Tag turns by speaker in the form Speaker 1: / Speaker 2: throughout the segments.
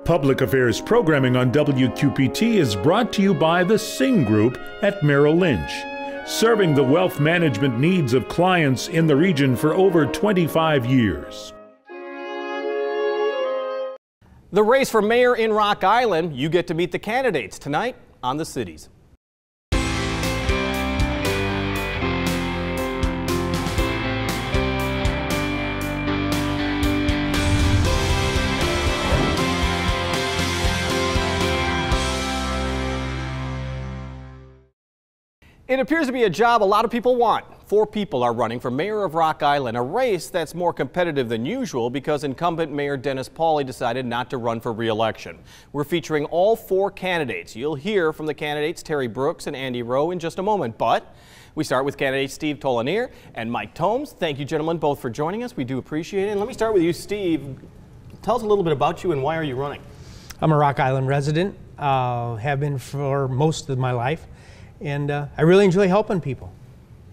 Speaker 1: Public Affairs programming on WQPT is brought to you by the Singh Group at Merrill Lynch, serving the wealth management needs of clients in the region for over 25 years.
Speaker 2: The race for mayor in Rock Island, you get to meet the candidates tonight on The Cities. It appears to be a job a lot of people want. 4 people are running for mayor of Rock Island, a race that's more competitive than usual because incumbent Mayor Dennis Pauly decided not to run for re-election. We're featuring all 4 candidates. You'll hear from the candidates Terry Brooks and Andy Rowe in just a moment, but we start with candidates Steve Tolanier and Mike Tomes. Thank you, gentlemen, both for joining us. We do appreciate it. And let me start with you, Steve. Tell us a little bit about you and why are you running? I'm
Speaker 3: a Rock Island resident, have been for most of my life. And I really enjoy helping people.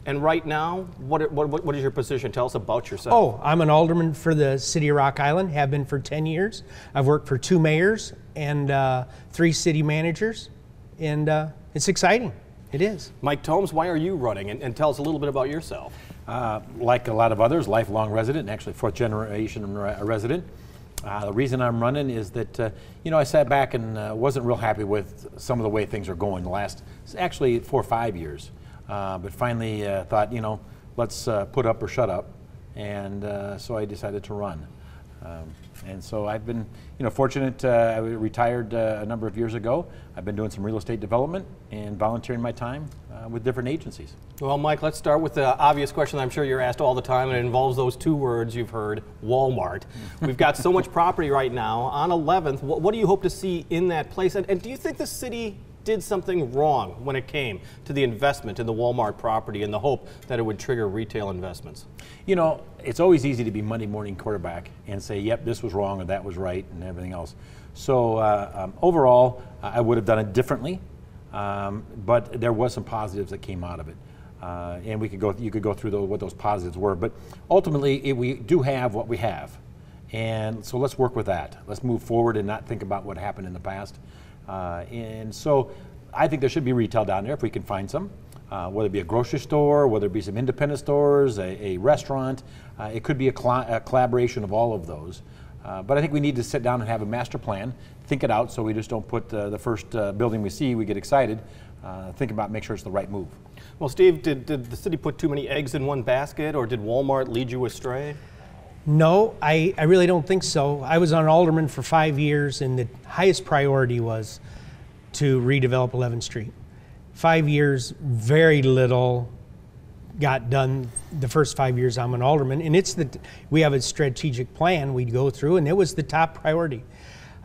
Speaker 2: And right now, what is your position? Tell us about yourself.
Speaker 3: Oh, I'm an alderman for the city of Rock Island, have been for 10 years. I've worked for 2 mayors and 3 city managers, and it's exciting. It is.
Speaker 2: Mike Tomes, why are you running? And tell us a little bit about yourself.
Speaker 4: Like a lot of others, lifelong resident, and actually 4th generation resident. The reason I'm running is that, I sat back and wasn't real happy with some of the way things are going the last, actually 4 or 5 years. But finally thought, let's put up or shut up. And so I decided to run. And so I've been, fortunate. I retired a number of years ago. I've been doing some real estate development and volunteering my time with different agencies. Well,
Speaker 2: Mike, let's start with the obvious question I'm sure you're asked all the time, and it involves those 2 words you've heard, Walmart. We've got so much property right now. On 11th, what do you hope to see in that place? And do you think the city did something wrong when it came to the investment in the Walmart property in the hope that it would trigger retail investments?
Speaker 4: It's always easy to be Monday morning quarterback and say, yep, this was wrong or that was right and everything else. So overall, I would have done it differently, but there was some positives that came out of it. And you could go through what those positives were. But ultimately, we do have what we have. And so let's work with that. Let's move forward and not think about what happened in the past. And so I think there should be retail down there if we can find some, whether it be a grocery store, whether it be some independent stores, a restaurant. It could be a collaboration of all of those. But I think we need to sit down and have a master plan, think it out so we just don't put the first building we see, we get excited, think about make sure it's the right move.
Speaker 2: Well, Steve, did the city put too many eggs in one basket, or did Walmart lead you astray?
Speaker 3: No, I really don't think so. I was on alderman for 5 years, and the highest priority was to redevelop 11th Street. 5 years, very little got done the first 5 years I'm an alderman, and we have a strategic plan we go through, and it was the top priority.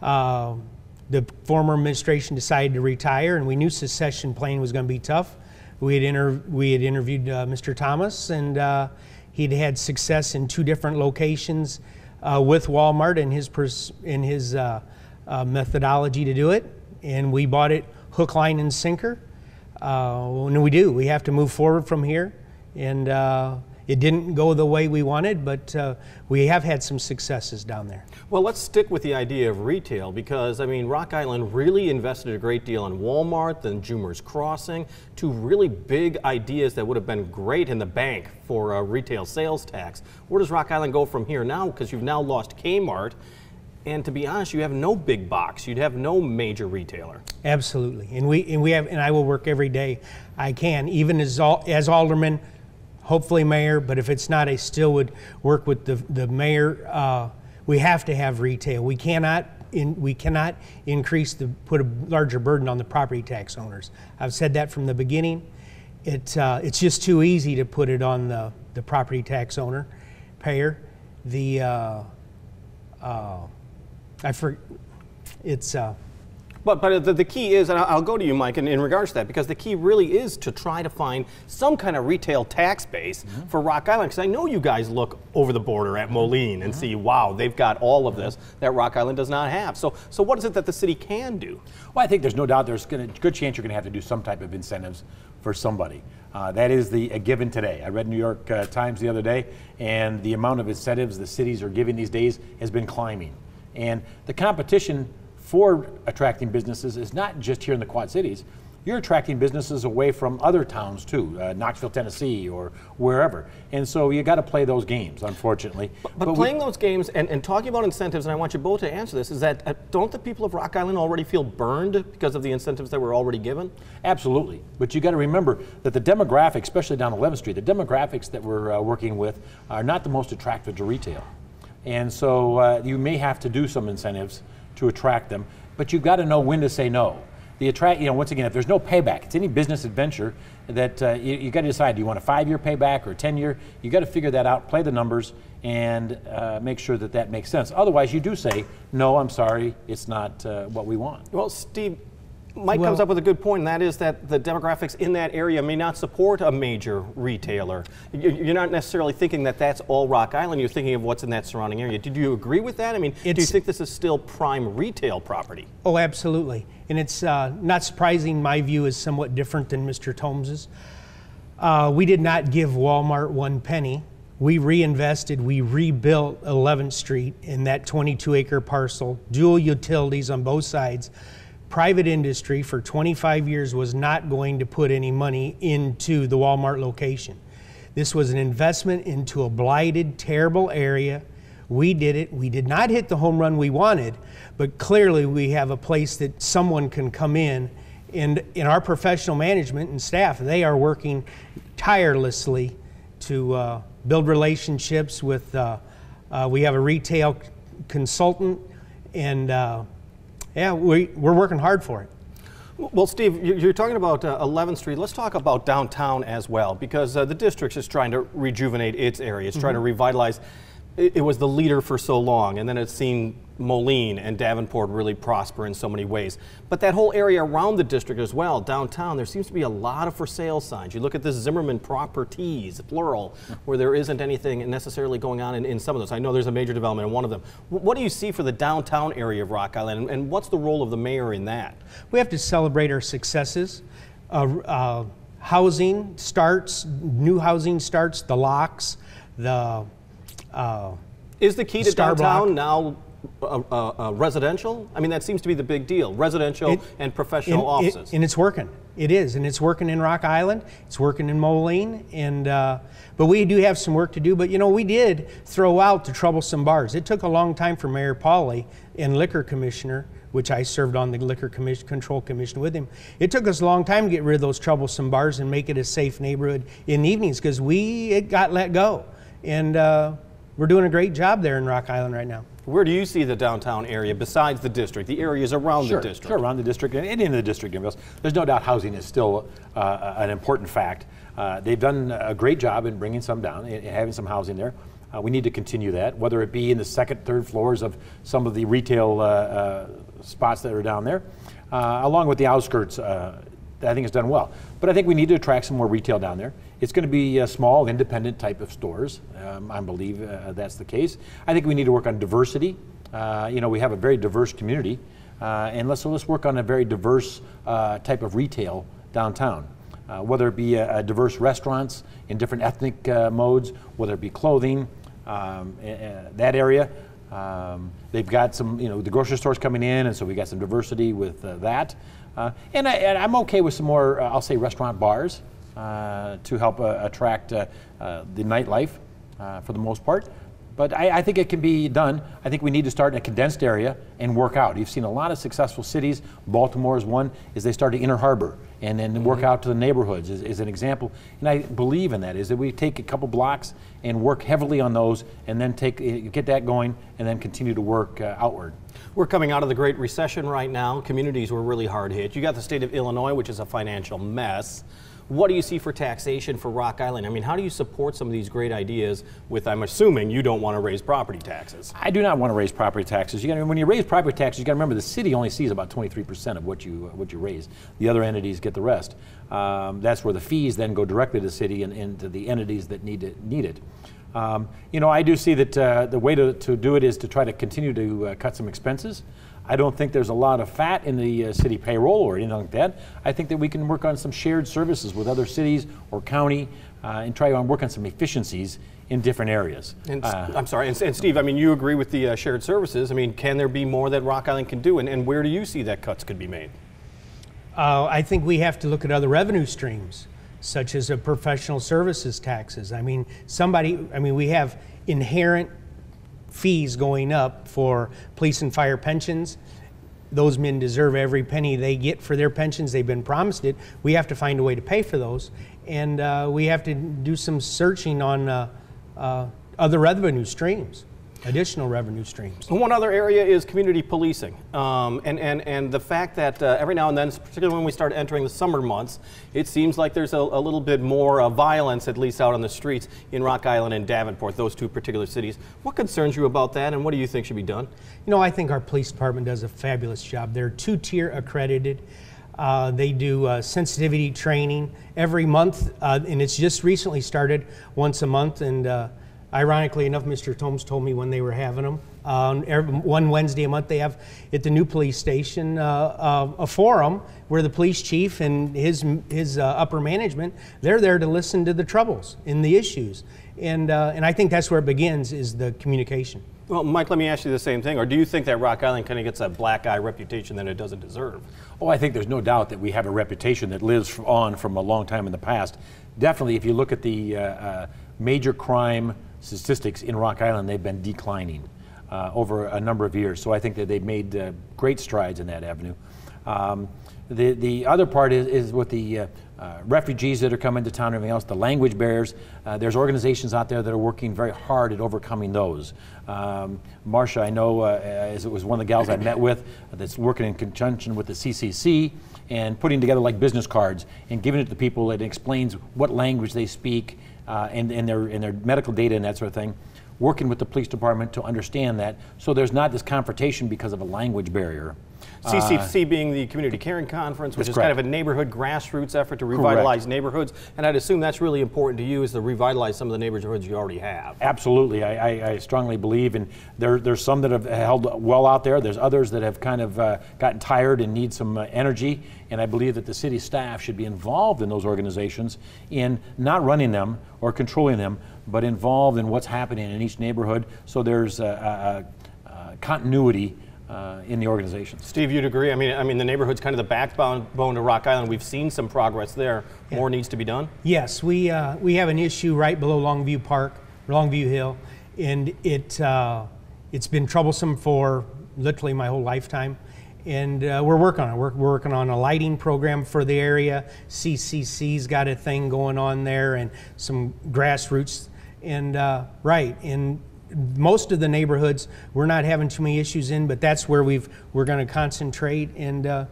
Speaker 3: The former administration decided to retire, and we knew succession plan was going to be tough. We had interviewed Mr. Thomas, and he'd had success in 2 different locations with Walmart and his methodology to do it, and we bought it hook, line, and sinker. And we do. We have to move forward from here, and it didn't go the way we wanted, but we have had some successes down there.
Speaker 2: Well, let's stick with the idea of retail because, Rock Island really invested a great deal in Walmart, then Jumer's Crossing, 2 really big ideas that would have been great in the bank for a retail sales tax. Where does Rock Island go from here now? Because you've now lost Kmart, and to be honest, you have no big box. You'd have no major retailer.
Speaker 3: Absolutely, and I will work every day I can, even as alderman. Hopefully mayor, but if it's not, I still would work with the mayor. We have to have retail. We cannot increase put a larger burden on the property tax owners. I've said that from the beginning. It's just too easy to put it on the property tax owner, payer.
Speaker 2: But the key is, and I'll go to you, Mike, in regards to that, because the key really is to try to find some kind of retail tax base for Rock Island, because I know you guys look over the border at Moline and see, wow, they've got all of this that Rock Island does not have. So what is it that the city can do?
Speaker 4: Well, I think there's no doubt there's a good chance you're going to have to do some type of incentives for somebody. That is a given today. I read New York Times the other day, and the amount of incentives the cities are giving these days has been climbing. And the competition for attracting businesses is not just here in the Quad Cities. You're attracting businesses away from other towns too, Knoxville, Tennessee, or wherever. And so you got to play those games, unfortunately.
Speaker 2: But playing those games and talking about incentives, and I want you both to answer this, is that don't the people of Rock Island already feel burned because of the incentives that were already given?
Speaker 4: Absolutely. But you got to remember that the demographics, especially down 11th Street, the demographics that we're working with are not the most attractive to retail. And so you may have to do some incentives to attract them, but you've got to know when to say no. Once again, if there's no payback, it's any business adventure that you got to decide, do you want a 5-year payback or a 10-year? You got to figure that out, play the numbers, and make sure that that makes sense. Otherwise, you do say, no, I'm sorry, it's not what we want.
Speaker 2: Well, Steve, Mike comes up with a good point, and that is that the demographics in that area may not support a major retailer. You're not necessarily thinking that that's all Rock Island. You're thinking of what's in that surrounding area. Did you agree with that? I mean, do you think this is still prime retail property?
Speaker 3: Oh, absolutely. And it's not surprising. My view is somewhat different than Mr. Tomes's. We did not give Walmart 1 penny. We reinvested, we rebuilt 11th Street in that 22-acre parcel, dual utilities on both sides. Private industry for 25 years was not going to put any money into the Walmart location. This was an investment into a blighted, terrible area. We did it. We did not hit the home run we wanted, but clearly we have a place that someone can come in, and in our professional management and staff, they are working tirelessly to build relationships with, we have a retail consultant, and yeah, we're working hard for it.
Speaker 2: Well, Steve, you're talking about 11th Street. Let's talk about downtown as well, because the district is trying to rejuvenate its area. It's trying to revitalize. It was the leader for so long, and then it's seen Moline and Davenport really prosper in so many ways. But that whole area around the district as well, downtown, there seems to be a lot of for sale signs. You look at this Zimmerman Properties, plural, where there isn't anything necessarily going on in some of those. I know there's a major development in one of them. What do you see for the downtown area of Rock Island, and what's the role of the mayor in that?
Speaker 3: We have to celebrate our successes. Housing starts, new housing starts, the locks, the
Speaker 2: is the key to downtown now residential? I mean, that seems to be the big deal. Residential and professional offices.
Speaker 3: And it's working. It is, and it's working in Rock Island. It's working in Moline, and but we do have some work to do. But you know, we did throw out the troublesome bars. It took a long time for Mayor Pauley and Liquor Commissioner, which I served on the Liquor Control Commission with him. It took us a long time to get rid of those troublesome bars and make it a safe neighborhood in the evenings, because it got let go, and we're doing a great job there in Rock Island right now.
Speaker 2: Where do you see the downtown area besides the district, the areas around the district?
Speaker 4: Sure, around the district and in the district. There's no doubt housing is still an important fact. They've done a great job in bringing some down and having some housing there. We need to continue that, whether it be in the second, third floors of some of the retail spots that are down there, along with the outskirts. I think it's done well. But I think we need to attract some more retail down there. It's going to be small, independent type of stores. I believe that's the case. I think we need to work on diversity. You know, we have a very diverse community, and let's work on a very diverse type of retail downtown. Whether it be diverse restaurants in different ethnic modes, whether it be clothing, that area. They've got some, you know, the grocery stores coming in, and so we got some diversity with that. And I'm okay with some more, I'll say, restaurant bars to help attract the nightlife for the most part. But I think it can be done. I think we need to start in a condensed area and work out. You've seen a lot of successful cities. Baltimore is one, is they started Inner Harbor and then work out to the neighborhoods is an example. And I believe in that, is that we take a couple blocks and work heavily on those and then get that going and then continue to work outward.
Speaker 2: We're coming out of the Great Recession right now. Communities were really hard hit. You got the state of Illinois, which is a financial mess. What do you see for taxation for Rock Island? I mean, how do you support some of these great ideas with, I'm assuming you don't want to raise property taxes?
Speaker 4: I do not want to raise property taxes. When you raise property taxes, you got to remember the city only sees about 23% of what you raise. The other entities get the rest. That's where the fees then go directly to the city and to the entities that need it. You know, I do see that the way to do it is to try to continue to cut some expenses. I don't think there's a lot of fat in the city payroll or anything like that. I think that we can work on some shared services with other cities or county and try to work on some efficiencies in different areas.
Speaker 2: And, I'm sorry, and Steve, I mean, you agree with the shared services. I mean, can there be more that Rock Island can do, and where do you see that cuts could be made?
Speaker 3: I think we have to look at other revenue streams, such as professional services taxes. I mean, we have inherent fees going up for police and fire pensions. Those men deserve every penny they get for their pensions. They've been promised it. We have to find a way to pay for those. And we have to do some searching on other revenue streams, additional revenue streams.
Speaker 2: One other area is community policing. And the fact that every now and then, particularly when we start entering the summer months, it seems like there's a little bit more violence, at least out on the streets in Rock Island and Davenport, those two particular cities. What concerns you about that, and what do you think should be done?
Speaker 3: You know, I think our police department does a fabulous job. They're two-tier accredited. They do sensitivity training every month, and it's just recently started once a month. And ironically enough, Mr. Thomas told me when they were having them. One Wednesday a month they have at the new police station a forum where the police chief and his upper management, they're there to listen to the troubles and the issues. And I think that's where it begins, is the communication.
Speaker 2: Well, Mike, let me ask you the same thing. Or do you think that Rock Island kind of gets a black eye reputation that it doesn't deserve?
Speaker 4: Oh, I think there's no doubt that we have a reputation that lives on from a long time in the past. Definitely, if you look at the major crime statistics in Rock Island, they've been declining over a number of years. So I think that they've made great strides in that avenue. The other part is with the refugees that are coming to town and everything else, the language barriers. There's organizations out there that are working very hard at overcoming those. Marcia, I know, as it was one of the gals I met with, that's working in conjunction with the CCC and putting together like business cards and giving it to people that explains what language they speak and their medical data and that sort of thing. Working with the police department to understand that, so there's not this confrontation because of a language barrier.
Speaker 2: CCC being the Community Caring Conference, which is kind of a neighborhood grassroots effort to revitalize neighborhoods, and I'd assume that's really important to you, is to revitalize some of the neighborhoods you already have.
Speaker 4: Absolutely, I strongly believe, and there's some that have held well out there. There's others that have kind of gotten tired and need some energy, and I believe that the city staff should be involved in those organizations in not running them or controlling them, but involved in what's happening in each neighborhood, so there's continuity in the organization.
Speaker 2: Steve, you'd agree? I mean, the neighborhood's kind of the backbone to Rock Island. We've seen some progress there. Yeah. More needs to be done?
Speaker 3: Yes, we have an issue right below Longview Park, Longview Hill, and it's been troublesome for literally my whole lifetime. And we're working on it. We're working on a lighting program for the area. CCC's got a thing going on there, and some grassroots. And and most of the neighborhoods we're not having too many issues in, but that's where we're going to concentrate and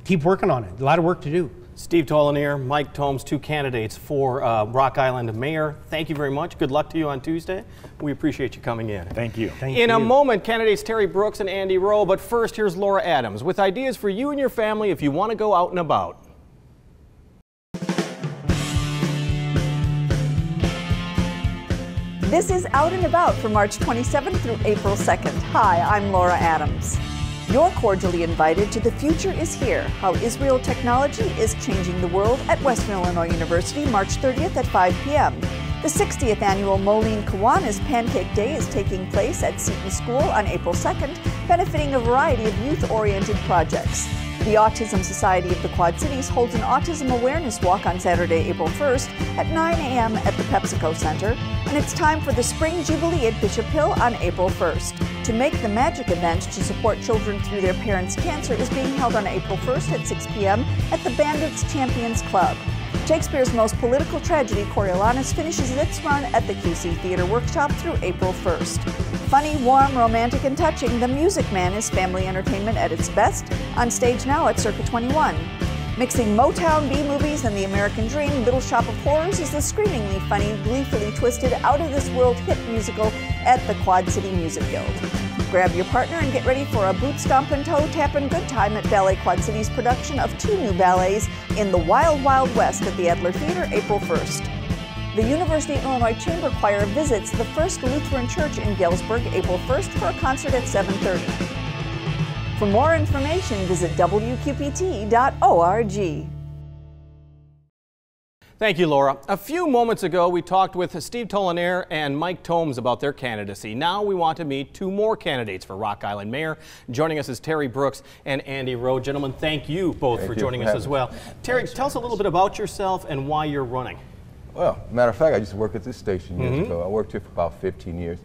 Speaker 3: keep working on it. A lot of work to do.
Speaker 2: Steve Tolonier, Mike Thoms, two candidates for Rock Island Mayor. Thank you very much. Good luck to you on Tuesday. We appreciate you coming in.
Speaker 4: Thank you.
Speaker 2: In a moment, candidates Terry Brooks and Andy Rowe, but first here's Laura Adams with ideas for you and your family if you want to go out and about.
Speaker 5: This is Out and About for March 27th through April 2nd. Hi, I'm Laura Adams. You're cordially invited to The Future is Here, How Israel Technology is Changing the World at Western Illinois University, March 30th at 5 p.m. The 60th annual Moline Kiwanis Pancake Day is taking place at Seton School on April 2nd, benefiting a variety of youth-oriented projects. The Autism Society of the Quad Cities holds an Autism Awareness Walk on Saturday, April 1st at 9 a.m. at the PepsiCo Center, and it's time for the Spring Jubilee at Bishop Hill on April 1st. To Make the Magic event to support children through their parents' cancer is being held on April 1st at 6 p.m. at the Bandits Champions Club. Shakespeare's most political tragedy, Coriolanus, finishes its run at the QC Theater Workshop through April 1st. Funny, warm, romantic, and touching, The Music Man is family entertainment at its best, on stage now at Circa 21. Mixing Motown, B-movies, and the American Dream, Little Shop of Horrors is the screamingly funny, gleefully twisted, out-of-this-world hit musical at the Quad City Music Guild. Grab your partner and get ready for a boot-stompin', toe-tappin' good time at Ballet Quad City's production of 2 new ballets in the Wild Wild West at the Adler Theater, April 1st. The University of Illinois Chamber Choir visits the First Lutheran Church in Galesburg, April 1st for a concert at 7:30. For more information, visit WQPT.org.
Speaker 2: Thank you, Laura. A few moments ago, we talked with Steve Tollenaire and Mike Tomes about their candidacy. Now we want to meet two more candidates for Rock Island Mayor. Joining us is Terry Brooks and Andy Rowe. Gentlemen, thank you both for joining us as well. Terry, tell us a little bit about yourself and why you're running.
Speaker 6: Well, matter of fact, I used to work at this station years ago. I worked here for about 15 years.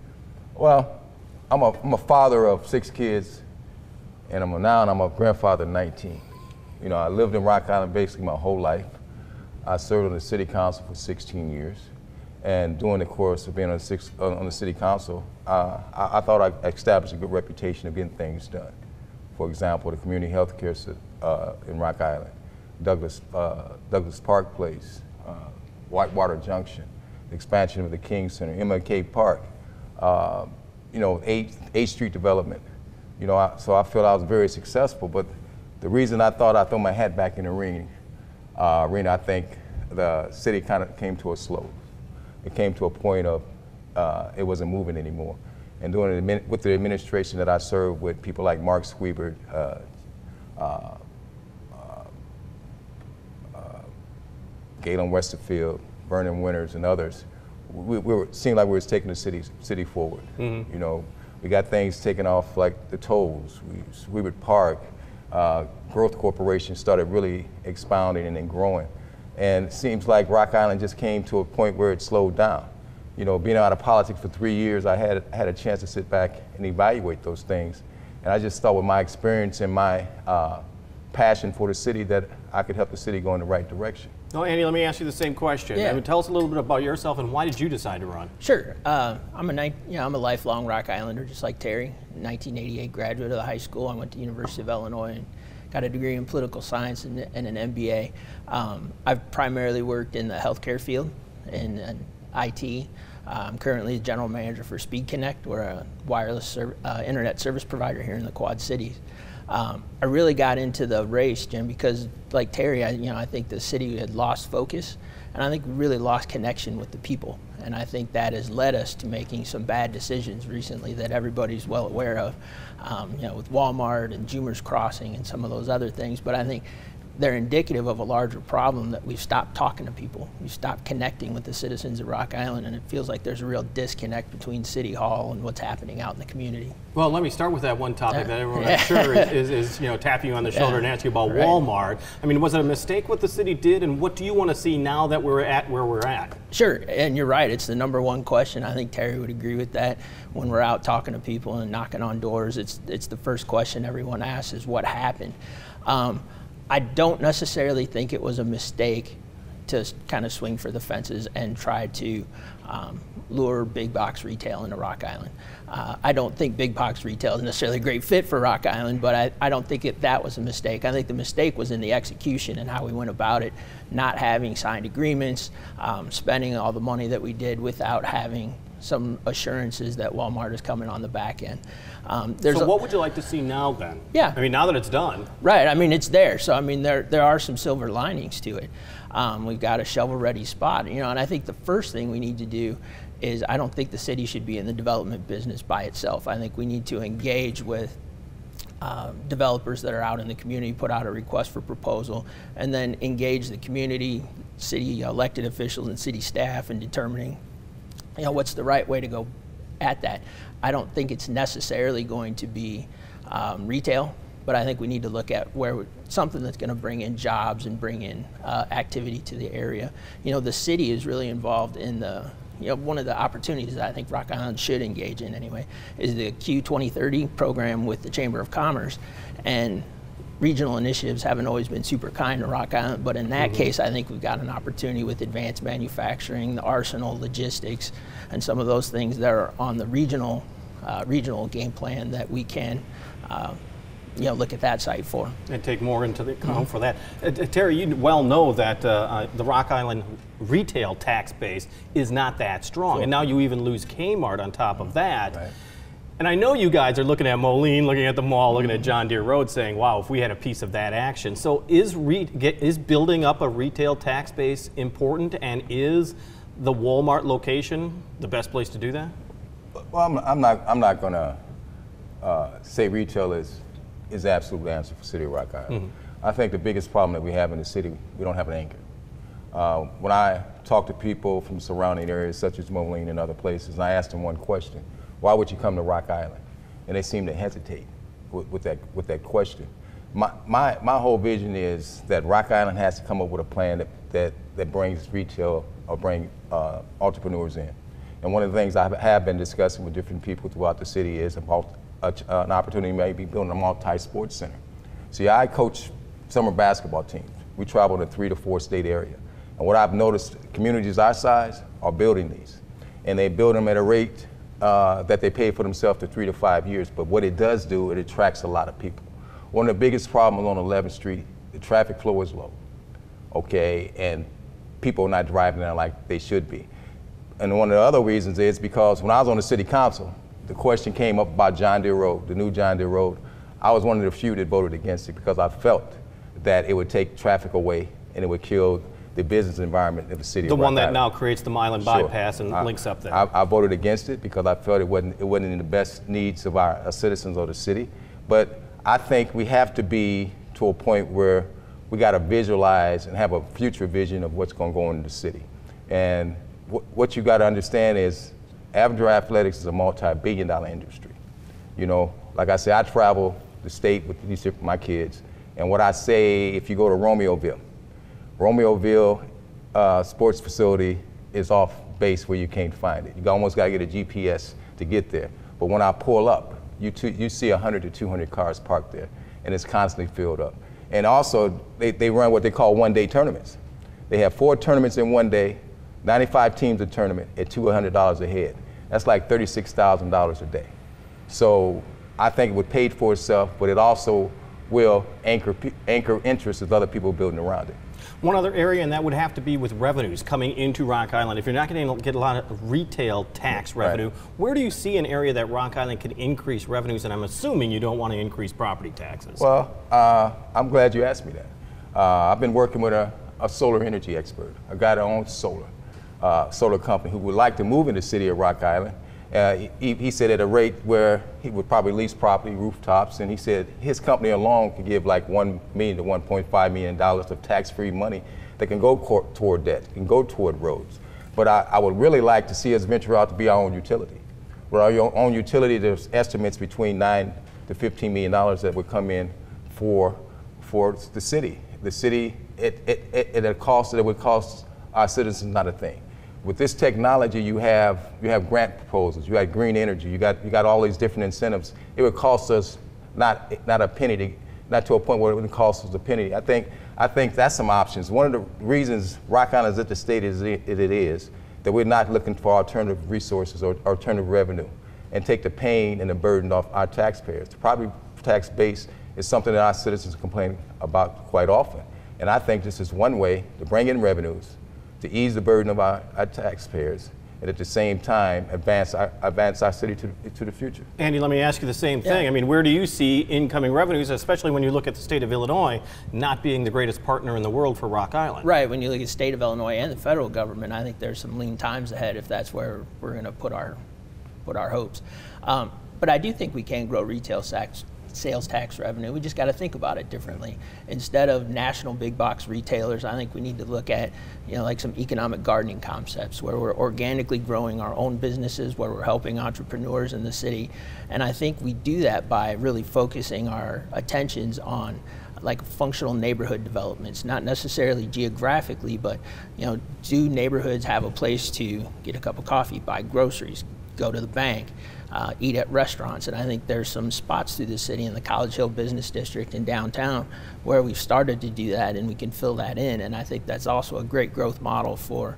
Speaker 6: Well, I'm a father of 6 kids, and I'm a grandfather of 19. You know, I lived in Rock Island basically my whole life. I served on the city council for 16 years, and during the course of being on the city council, I thought I established a good reputation of getting things done. For example, the community health care in Rock Island, Douglas Park Place, Whitewater Junction, the expansion of the King Center, MLK Park, you know, 8th Street development. You know, so I feel I was very successful, but the reason I thought I'd throw my hat back in the ring, I think the city kind of came to a slow. It came to a point of it wasn't moving anymore. And with the administration that I served with, people like Mark Squeebert, Galen Westerfield, Vernon Winters, and others, seemed like we were taking the city forward. You know, we got things taken off like the tolls, Squeebert Park, Growth Corporation started really expounding and then growing. And it seems like Rock Island just came to a point where it slowed down. You know, being out of politics for 3 years, I had a chance to sit back and evaluate those things. And I just thought with my experience and my passion for the city that I could help the city go in the right direction.
Speaker 2: No, Andy, let me ask you the same question.
Speaker 7: Yeah.
Speaker 2: I mean, tell us a little bit about yourself and why did you decide to run?
Speaker 7: Sure. I'm a lifelong Rock Islander, just like Terry. 1988 graduate of the high school. I went to University of Illinois and got a degree in political science and an MBA. I've primarily worked in the healthcare field in IT. I'm currently the general manager for Speed Connect. We're a wireless internet service provider here in the Quad Cities. I really got into the race, Jim, because like Terry, I think the city had lost focus, and I think we really lost connection with the people. And I think that has led us to making some bad decisions recently that everybody's well aware of, with Walmart and Jumer's Crossing and some of those other things. But I think they're indicative of a larger problem that we've stopped talking to people. We've stopped connecting with the citizens of Rock Island, and it feels like there's a real disconnect between City Hall and what's happening out in the community.
Speaker 2: Well, let me start with that one topic that everyone I'm sure is tapping you on the shoulder and asking you about Walmart. I mean, was it a mistake what the city did, and what do you want to see now that we're at where we're at?
Speaker 7: Sure, and you're right. It's the #1 question. I think Terry would agree with that. When we're out talking to people and knocking on doors, it's the first question everyone asks is what happened. I don't necessarily think it was a mistake to kind of swing for the fences and try to lure big box retail into Rock Island. I don't think big box retail is necessarily a great fit for Rock Island, but I don't think that was a mistake. I think the mistake was in the execution and how we went about it, not having signed agreements, spending all the money that we did without having some assurances that Walmart is coming on the back end.
Speaker 2: So what would you like to see now then?
Speaker 7: Yeah.
Speaker 2: I mean, now that it's done.
Speaker 7: Right, I mean, it's there. So, I mean, there are some silver linings to it. We've got a shovel-ready spot, and I think the first thing we need to do is I don't think the city should be in the development business by itself. I think we need to engage with developers that are out in the community, put out a request for proposal, and then engage the community, city elected officials and city staff in determining what's the right way to go at that. I don't think it's necessarily going to be retail, but I think we need to look at something that's going to bring in jobs and bring in activity to the area. The city is really involved in one of the opportunities that I think Rock Island should engage in anyway is the Q 2030 program with the Chamber of Commerce. And regional initiatives haven't always been super kind to Rock Island, but in that case, I think we've got an opportunity with advanced manufacturing, the arsenal, logistics, and some of those things that are on the regional game plan that we can look at that site for.
Speaker 2: And take more into the account for that. Terry, you well know that the Rock Island retail tax base is not that strong, and now you even lose Kmart on top of that. Right. And I know you guys are looking at Moline, looking at the mall, looking at John Deere Road, saying, wow, if we had a piece of that action. So is building up a retail tax base important, and is the Walmart location the best place to do that?
Speaker 6: Well, I'm not going to say retail is the absolute answer for City of Rock Island. I think the biggest problem that we have in the city, we don't have an anchor. When I talk to people from surrounding areas such as Moline and other places, I ask them one question: why would you come to Rock Island? And they seem to hesitate with that question. My whole vision is that Rock Island has to come up with a plan that brings retail or bring entrepreneurs in. And one of the things I have been discussing with different people throughout the city is about an opportunity maybe building a multi-sports center. See, I coach summer basketball teams. We travel in a 3 to 4 state area. And what I've noticed, communities our size are building these. And they build them at a rate that they pay for themselves to 3 to 5 years. But what it does do, it attracts a lot of people. One of the biggest problems on 11th Street, the traffic flow is low, okay? And people are not driving there like they should be. And one of the other reasons is because when I was on the city council, the question came up about John Deere Road, the new John Deere Road. I was one of the few that voted against it because I felt that it would take traffic away and it would kill the business environment of the city.
Speaker 2: The
Speaker 6: of Rock
Speaker 2: one that
Speaker 6: Island.
Speaker 2: now creates the Milan bypass and links up there.
Speaker 6: I voted against it because I felt it wasn't in the best needs of our citizens or the city. But I think we have to be to a point where we got to visualize and have a future vision of what's going to go on in the city. And what you got to understand is Avondale Athletics is a multi-billion-dollar industry. You know, like I said, I travel the state with my kids, and what I say, if you go to Romeoville sports facility is off base where you can't find it. You almost got to get a GPS to get there. But when I pull up, you see 100 to 200 cars parked there, and it's constantly filled up. And also, they run what they call one-day tournaments. They have 4 tournaments in one day, 95 teams a tournament at $200 a head. That's like $36,000 a day. So I think it would pay for itself, but it also will anchor interest with other people building around it.
Speaker 2: One other area, and that would have to be with revenues coming into Rock Island. If you're not going to get a lot of retail tax revenue,
Speaker 6: Right.
Speaker 2: Where do you see an area that Rock Island can increase revenues? And I'm assuming you don't want to increase property taxes.
Speaker 6: Well, I'm glad you asked me that. I've been working with a solar energy expert, a guy that owns solar company who would like to move in the city of Rock Island. He said at a rate where he would probably lease property, rooftops, and he said his company alone could give like $1 million to $1.5 million of tax-free money that can go toward debt, can go toward roads. But I would really like to see us venture out to be our own utility. With our own utility, there's estimates between $9 to $15 million that would come in for the city. The city, at a cost that would cost our citizens not a thing. With this technology, you have grant proposals, you have green energy, you got all these different incentives. It would cost us not a penny, not to a point where it would cost us a penny. I think that's some options. One of the reasons Rock Island is at the state it is that we're not looking for alternative resources or alternative revenue and take the pain and the burden off our taxpayers. The property tax base is something that our citizens complain about quite often. And I think this is one way to bring in revenues, to ease the burden of our taxpayers, and at the same time advance our city to the future.
Speaker 2: Andy, let me ask you the same thing. I mean, where do you see incoming revenues, especially when you look at the state of Illinois not being the greatest partner in the world for Rock Island?
Speaker 7: Right, when you look at the state of Illinois and the federal government, I think there's some lean times ahead if that's where we're going to put our hopes. But I do think we can grow retail sales tax revenue. We just got to think about it differently. Instead of national big box retailers, I think we need to look at, like some economic gardening concepts where we're organically growing our own businesses, where we're helping entrepreneurs in the city. And I think we do that by really focusing our attentions on like functional neighborhood developments, not necessarily geographically, but do neighborhoods have a place to get a cup of coffee, buy groceries, go to the bank, eat at restaurants? And I think there's some spots through the city in the College Hill Business District in downtown where we've started to do that, and we can fill that in. And I think that's also a great growth model for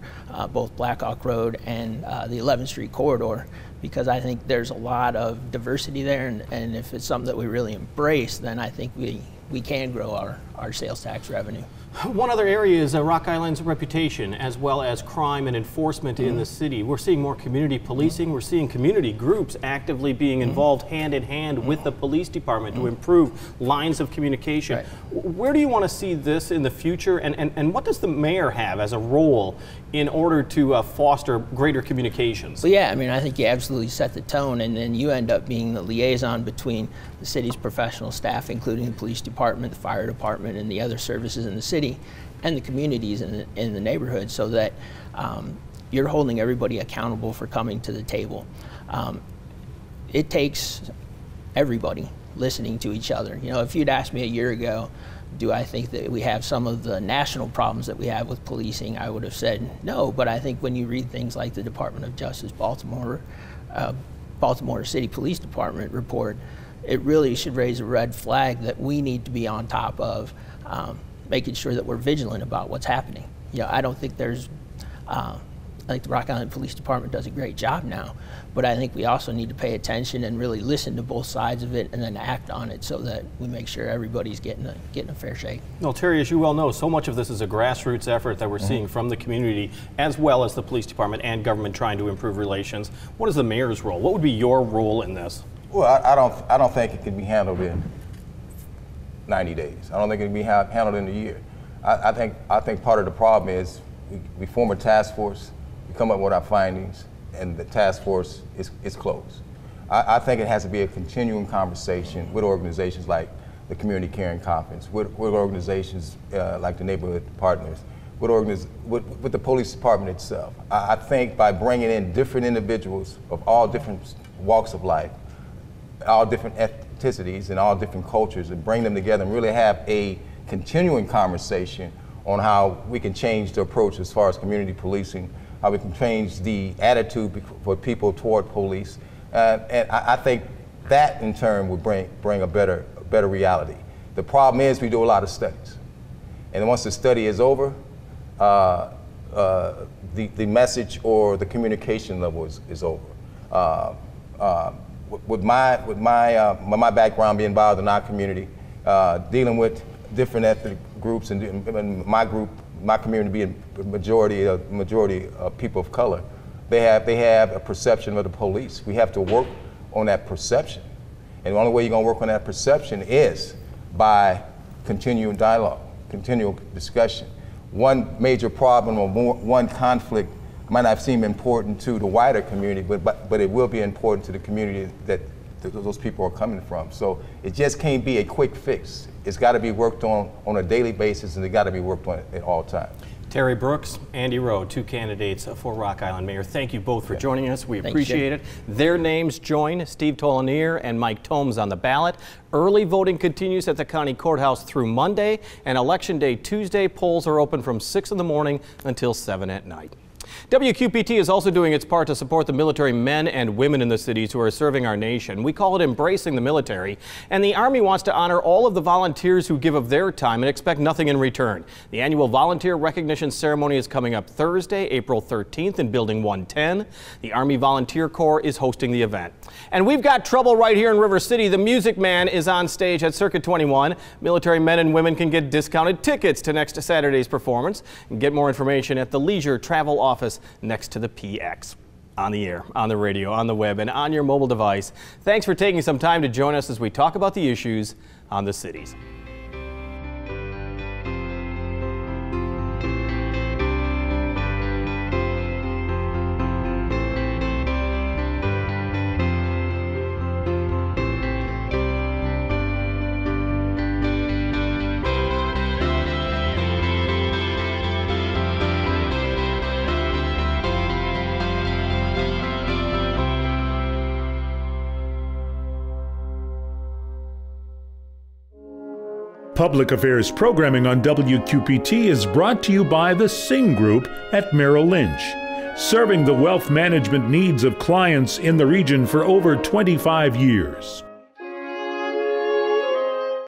Speaker 7: both Blackhawk Road and the 11th Street corridor, because I think there's a lot of diversity there, and if it's something that we really embrace, then I think we can grow our sales tax revenue.
Speaker 2: One other area is Rock Island's reputation, as well as crime and enforcement in the city. We're seeing more community policing. We're seeing community groups actively being involved hand in hand with the police department to improve lines of communication.
Speaker 7: Right.
Speaker 2: Where do you want to see this in the future, and what does the mayor have as a role in order to foster greater communications?
Speaker 7: Well, yeah, I mean, I think you absolutely set the tone, and then you end up being the liaison between the city's professional staff, including the police department department, the fire department, and the other services in the city, and the communities in the neighborhood, so that you're holding everybody accountable for coming to the table. It takes everybody listening to each other. You know, if you'd asked me a year ago, do I think that we have some of the national problems that we have with policing, I would have said no. But I think when you read things like the Department of Justice Baltimore City Police Department report, it really should raise a red flag that we need to be on top of, making sure that we're vigilant about what's happening. You know, I don't think there's, I think the Rock Island Police Department does a great job now, but I think we also need to pay attention and really listen to both sides of it and then act on it so that we make sure everybody's getting a fair shake.
Speaker 2: Well, Terry, as you well know, so much of this is a grassroots effort that we're seeing from the community as well as the police department and government trying to improve relations. What is the mayor's role? What would be your role in this? Well,
Speaker 6: I don't think it can be handled in 90 days. I don't think it can be handled in a year. I think part of the problem is we form a task force, we come up with our findings, and the task force is closed. I think it has to be a continuing conversation with organizations like the Community Caring Conference, with organizations like the Neighborhood Partners, with the police department itself. I think by bringing in different individuals of all different walks of life, all different ethnicities and all different cultures, and bring them together and really have a continuing conversation on how we can change the approach as far as community policing, how we can change the attitude for people toward police. And I think that in turn would bring a better reality. The problem is we do a lot of studies. And once the study is over, the message or the communication level is over. With my background being involved in our community, dealing with different ethnic groups and my community being majority of people of color, they have a perception of the police. We have to work on that perception. And the only way you're going to work on that perception is by continual dialogue, continual discussion. One major problem or one conflict might not seem important to the wider community, but it will be important to the community that those people are coming from. So it just can't be a quick fix. It's got to be worked on a daily basis, and it got to be worked on at all times. Terry Brooks, Andy Rowe, two candidates for Rock Island Mayor. Thank you both for joining us. We appreciate it. Their names join Steve Tolanier and Mike Tomes on the ballot. Early voting continues at the county courthouse through Monday, and Election Day Tuesday. Polls are open from 6 in the morning until 7 at night. WQPT is also doing its part to support the military men and women in the cities who are serving our nation. We call it Embracing the Military, and the Army wants to honor all of the volunteers who give of their time and expect nothing in return. The annual volunteer recognition ceremony is coming up Thursday, April 13th in Building 110. The Army Volunteer Corps is hosting the event. And we've got trouble right here in River City. The Music Man is on stage at Circuit 21. Military men and women can get discounted tickets to next Saturday's performance. And get more information at the Leisure Travel Office next to the PX. On the air, on the radio, on the web, and on your mobile device. Thanks for taking some time to join us as we talk about the issues on the cities.
Speaker 1: Public Affairs programming on WQPT is brought to you by the Singh Group at Merrill Lynch, serving the wealth management needs of clients in the region for over 25 years.